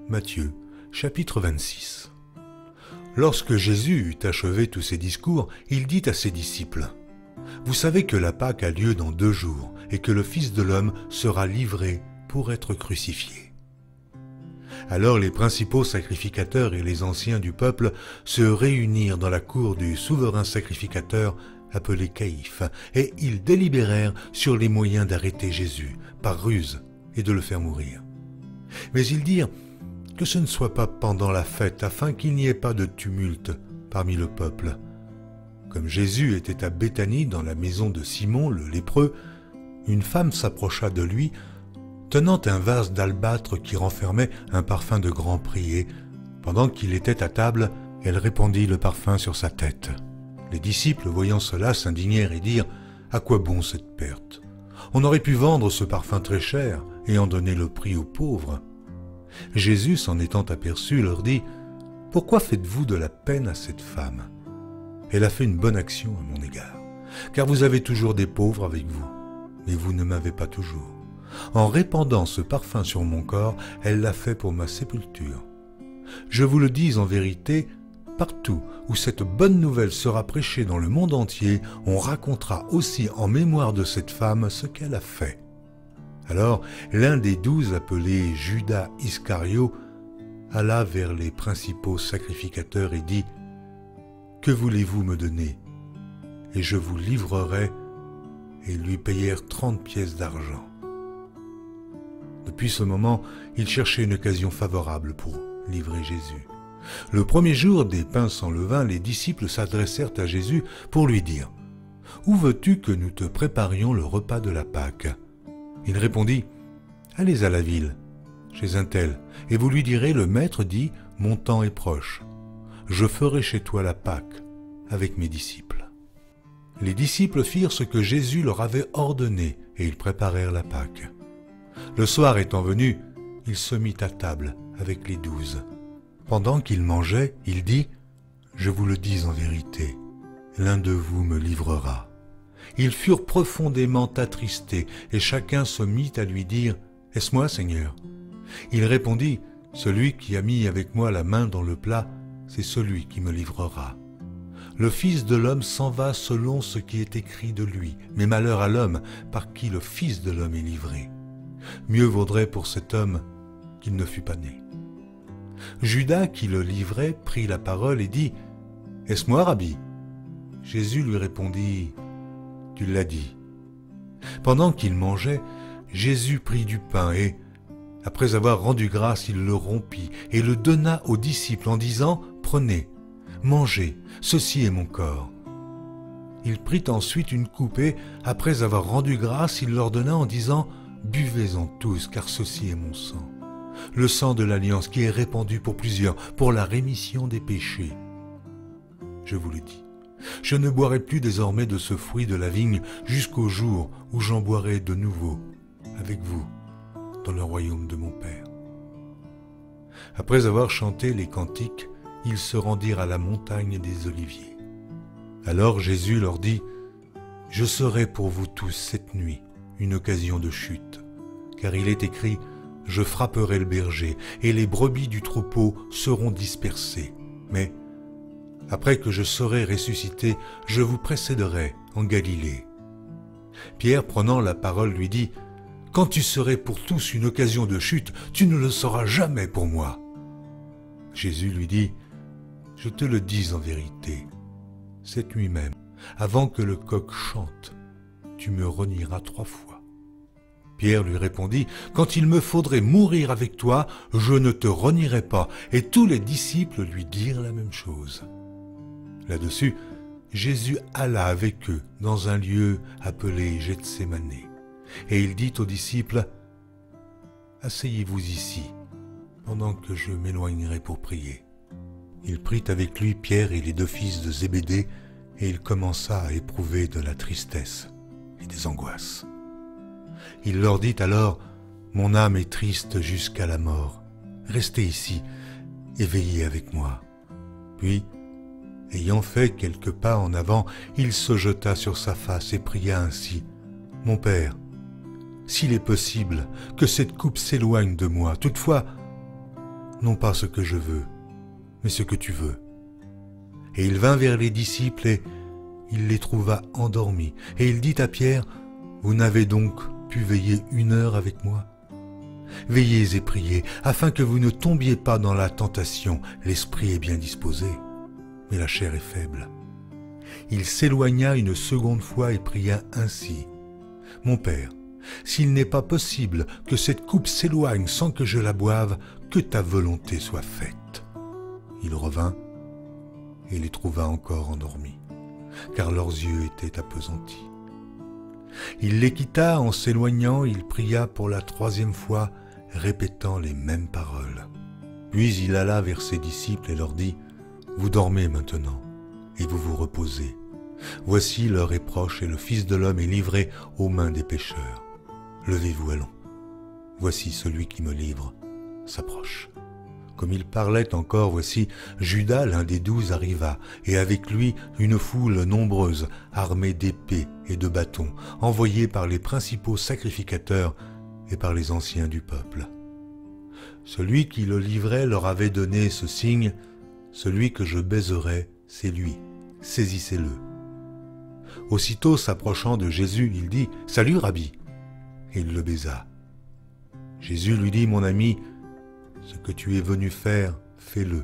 Matthieu, chapitre 26. Lorsque Jésus eut achevé tous ses discours, il dit à ses disciples : « Vous savez que la Pâque a lieu dans 2 jours et que le Fils de l'homme sera livré pour être crucifié. » Alors les principaux sacrificateurs et les anciens du peuple se réunirent dans la cour du souverain sacrificateur appelé Caïphe, et ils délibérèrent sur les moyens d'arrêter Jésus par ruse et de le faire mourir. Mais ils dirent que ce ne soit pas pendant la fête, afin qu'il n'y ait pas de tumulte parmi le peuple. Comme Jésus était à Béthanie, dans la maison de Simon le lépreux, une femme s'approcha de lui, tenant un vase d'albâtre qui renfermait un parfum de grand prix, et, pendant qu'il était à table, elle répandit le parfum sur sa tête. Les disciples, voyant cela, s'indignèrent et dirent : « À quoi bon cette perte ? On aurait pu vendre ce parfum très cher et en donner le prix aux pauvres. » Jésus, s'en étant aperçu, leur dit : « Pourquoi faites-vous de la peine à cette femme ? Elle a fait une bonne action à mon égard, car vous avez toujours des pauvres avec vous, mais vous ne m'avez pas toujours. En répandant ce parfum sur mon corps, elle l'a fait pour ma sépulture. Je vous le dis en vérité, partout où cette bonne nouvelle sera prêchée dans le monde entier, on racontera aussi en mémoire de cette femme ce qu'elle a fait. » Alors l'un des 12, appelé Judas Iscario, alla vers les principaux sacrificateurs et dit : « Que voulez-vous me donner ? Et je vous livrerai. » Et ils lui payèrent 30 pièces d'argent. Depuis ce moment, il cherchait une occasion favorable pour livrer Jésus. Le premier jour des pains sans levain, les disciples s'adressèrent à Jésus pour lui dire : « Où veux-tu que nous te préparions le repas de la Pâque ? » Il répondit : « Allez à la ville, chez un tel, et vous lui direz : le maître dit : mon temps est proche. Je ferai chez toi la Pâque avec mes disciples. » Les disciples firent ce que Jésus leur avait ordonné, et ils préparèrent la Pâque. Le soir étant venu, il se mit à table avec les 12. Pendant qu'il mangeait, il dit : « Je vous le dis en vérité, l'un de vous me livrera. » Ils furent profondément attristés, et chacun se mit à lui dire : « Est-ce moi, Seigneur ? » Il répondit : « Celui qui a mis avec moi la main dans le plat, c'est celui qui me livrera. Le Fils de l'homme s'en va selon ce qui est écrit de lui, mais malheur à l'homme par qui le Fils de l'homme est livré. Mieux vaudrait pour cet homme qu'il ne fût pas né. » Judas, qui le livrait, prit la parole et dit : « Est-ce moi, Rabbi ? » Jésus lui répondit : « Tu l'as dit. » Pendant qu'il mangeait, Jésus prit du pain et, après avoir rendu grâce, il le rompit et le donna aux disciples en disant : « Prenez, mangez, ceci est mon corps. » Il prit ensuite une coupe et, après avoir rendu grâce, il leur donna en disant : « Buvez-en tous, car ceci est mon sang, le sang de l'alliance qui est répandu pour plusieurs, pour la rémission des péchés. Je vous le dis, je ne boirai plus désormais de ce fruit de la vigne jusqu'au jour où j'en boirai de nouveau avec vous dans le royaume de mon Père. » Après avoir chanté les cantiques, ils se rendirent à la montagne des Oliviers. Alors Jésus leur dit : « Je serai pour vous tous cette nuit une occasion de chute, car il est écrit : je frapperai le berger, et les brebis du troupeau seront dispersées. Mais après que je serai ressuscité, je vous précéderai en Galilée. » Pierre, prenant la parole, lui dit : « Quand tu serais pour tous une occasion de chute, tu ne le seras jamais pour moi. » Jésus lui dit : « Je te le dis en vérité, cette nuit même, avant que le coq chante, tu me renieras 3 fois. » Pierre lui répondit : « Quand il me faudrait mourir avec toi, je ne te renierai pas. » Et tous les disciples lui dirent la même chose. Là-dessus, Jésus alla avec eux dans un lieu appelé Gethsémane, et il dit aux disciples : « Asseyez-vous ici, pendant que je m'éloignerai pour prier. » Il prit avec lui Pierre et les 2 fils de Zébédée, et il commença à éprouver de la tristesse et des angoisses. Il leur dit alors : « Mon âme est triste jusqu'à la mort. Restez ici et veillez avec moi. » Puis, ayant fait quelques pas en avant, il se jeta sur sa face et pria ainsi : « Mon Père, s'il est possible que cette coupe s'éloigne de moi, toutefois, non pas ce que je veux, mais ce que tu veux. » Et il vint vers les disciples et il les trouva endormis. Et il dit à Pierre, « Vous n'avez donc pu veiller 1 heure avec moi ? Veillez et priez, afin que vous ne tombiez pas dans la tentation. L'esprit est bien disposé, mais la chair est faible. » Il s'éloigna une seconde fois et pria ainsi, « Mon Père, s'il n'est pas possible que cette coupe s'éloigne sans que je la boive, que ta volonté soit faite. » Il revint et les trouva encore endormis, car leurs yeux étaient appesantis. Il les quitta en s'éloignant, il pria pour la 3e fois, répétant les mêmes paroles. Puis il alla vers ses disciples et leur dit, « Vous dormez maintenant, et vous vous reposez. Voici l'heure est proche et le Fils de l'homme est livré aux mains des pécheurs. Levez-vous, allons. Voici celui qui me livre s'approche. » Comme il parlait encore, voici, Judas, l'un des 12, arriva, et avec lui une foule nombreuse, armée d'épées et de bâtons, envoyée par les principaux sacrificateurs et par les anciens du peuple. Celui qui le livrait leur avait donné ce signe, « Celui que je baiserai, c'est lui, saisissez-le. » Aussitôt s'approchant de Jésus, il dit, « Salut, Rabbi !» Et il le baisa. Jésus lui dit, « Mon ami, ce que tu es venu faire, fais-le. »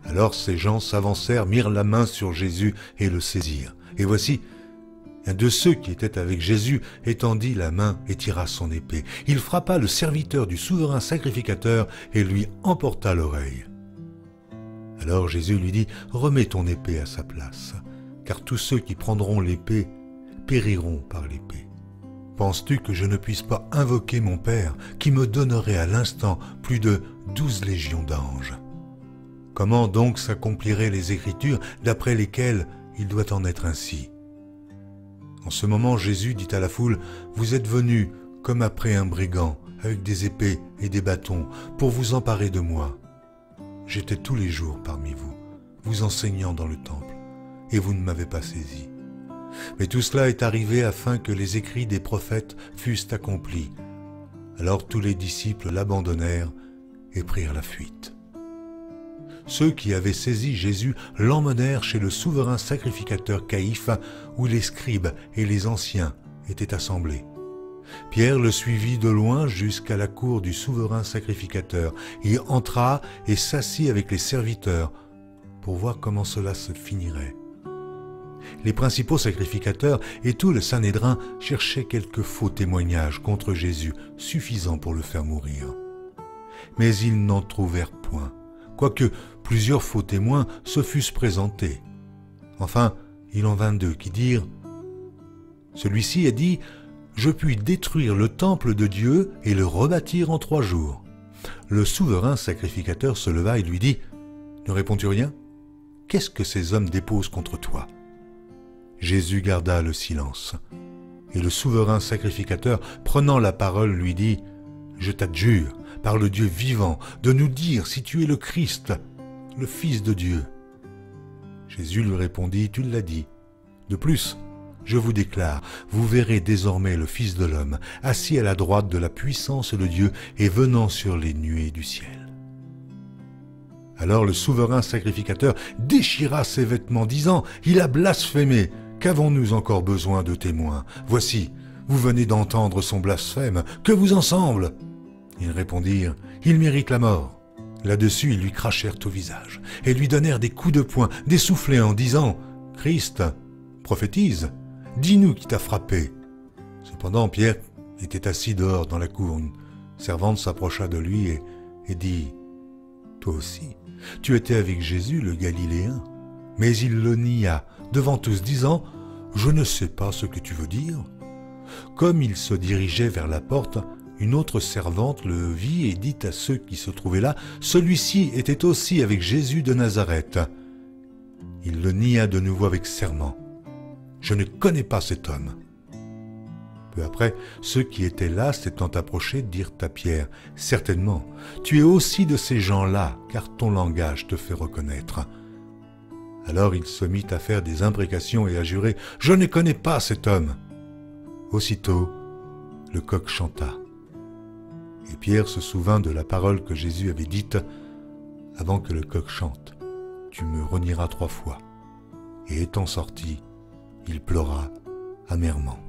Alors ces gens s'avancèrent, mirent la main sur Jésus et le saisirent. Et voici, un de ceux qui étaient avec Jésus étendit la main et tira son épée. Il frappa le serviteur du souverain sacrificateur et lui emporta l'oreille. Alors Jésus lui dit, « Remets ton épée à sa place, car tous ceux qui prendront l'épée périront par l'épée. Penses-tu que je ne puisse pas invoquer mon Père, qui me donnerait à l'instant plus de 12 légions d'anges? Comment donc s'accompliraient les Écritures d'après lesquelles il doit en être ainsi? » En ce moment, Jésus dit à la foule, « Vous êtes venus comme après un brigand, avec des épées et des bâtons, pour vous emparer de moi. J'étais tous les jours parmi vous, vous enseignant dans le temple, et vous ne m'avez pas saisi. Mais tout cela est arrivé afin que les écrits des prophètes fussent accomplis. » Alors tous les disciples l'abandonnèrent et prirent la fuite. Ceux qui avaient saisi Jésus l'emmenèrent chez le souverain sacrificateur Caïphe, où les scribes et les anciens étaient assemblés. Pierre le suivit de loin jusqu'à la cour du souverain sacrificateur. Il entra et s'assit avec les serviteurs pour voir comment cela se finirait. Les principaux sacrificateurs et tout le Sanhédrin cherchaient quelques faux témoignages contre Jésus, suffisants pour le faire mourir. Mais ils n'en trouvèrent point, quoique plusieurs faux témoins se fussent présentés. Enfin, il en vint 2 qui dirent, « Celui-ci a dit, je puis détruire le temple de Dieu et le rebâtir en 3 jours. » Le souverain sacrificateur se leva et lui dit, « Ne réponds-tu rien? Qu'est-ce que ces hommes déposent contre toi? » Jésus garda le silence. Et le souverain sacrificateur, prenant la parole, lui dit, « Je t'adjure, par le Dieu vivant, de nous dire si tu es le Christ, le Fils de Dieu. » Jésus lui répondit, « Tu l'as dit. De plus, je vous déclare, vous verrez désormais le Fils de l'homme, assis à la droite de la puissance de Dieu et venant sur les nuées du ciel. » Alors le souverain sacrificateur déchira ses vêtements, disant, « Il a blasphémé. Qu'avons-nous encore besoin de témoins? Voici, vous venez d'entendre son blasphème. Que vous en semble ?» Ils répondirent, « Il mérite la mort. » Là-dessus, ils lui crachèrent au visage et lui donnèrent des coups de poing, des soufflets en disant, « Christ, prophétise, dis-nous qui t'a frappé. » Cependant, Pierre était assis dehors dans la cour. Une servante s'approcha de lui et dit, « Toi aussi, tu étais avec Jésus le Galiléen. » Mais il le nia devant tous, disant, « Je ne sais pas ce que tu veux dire. » Comme il se dirigeait vers la porte, une autre servante le vit et dit à ceux qui se trouvaient là, « Celui-ci était aussi avec Jésus de Nazareth. » Il le nia de nouveau avec serment. « Je ne connais pas cet homme. » Peu après, ceux qui étaient là, s'étant approchés, dirent à Pierre, « Certainement, tu es aussi de ces gens-là, car ton langage te fait reconnaître. » Alors il se mit à faire des imprécations et à jurer, « Je ne connais pas cet homme. » Aussitôt, le coq chanta. Et Pierre se souvint de la parole que Jésus avait dite avant que le coq chante. « Tu me renieras 3 fois. » Et étant sorti, il pleura amèrement.